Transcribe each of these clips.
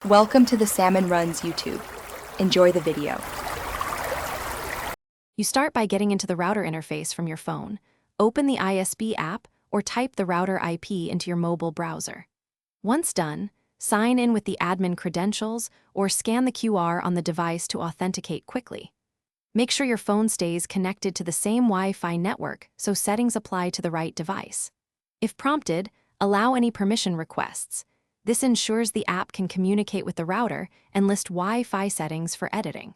Welcome to the Salmon Runs YouTube. Enjoy the video. You start by getting into the router interface from your phone. Open the ISB app or type the router IP into your mobile browser. Once done, sign in with the admin credentials or scan the QR on the device to authenticate quickly. Make sure your phone stays connected to the same Wi-Fi network so settings apply to the right device. If prompted, allow any permission requests. This ensures the app can communicate with the router and list Wi-Fi settings for editing.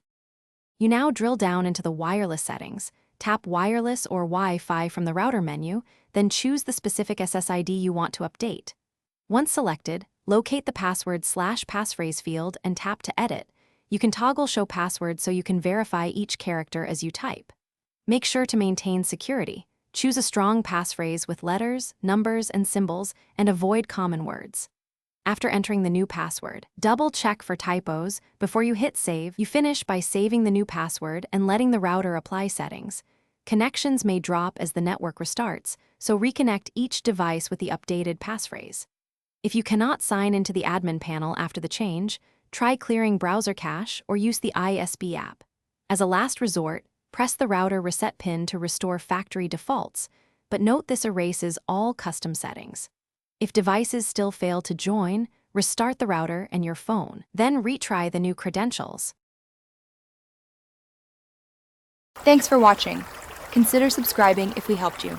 You now drill down into the wireless settings, tap Wireless or Wi-Fi from the router menu, then choose the specific SSID you want to update. Once selected, locate the password/passphrase field and tap to edit. You can toggle Show Password so you can verify each character as you type. Make sure to maintain security. Choose a strong passphrase with letters, numbers, and symbols, and avoid common words. After entering the new password, double-check for typos. Before you hit save, you finish by saving the new password and letting the router apply settings. Connections may drop as the network restarts, so reconnect each device with the updated passphrase. If you cannot sign into the admin panel after the change, try clearing browser cache or use the ISB app. As a last resort, press the router reset pin to restore factory defaults, but note this erases all custom settings. If devices still fail to join, restart the router and your phone, then retry the new credentials. Thanks for watching. Consider subscribing if we helped you.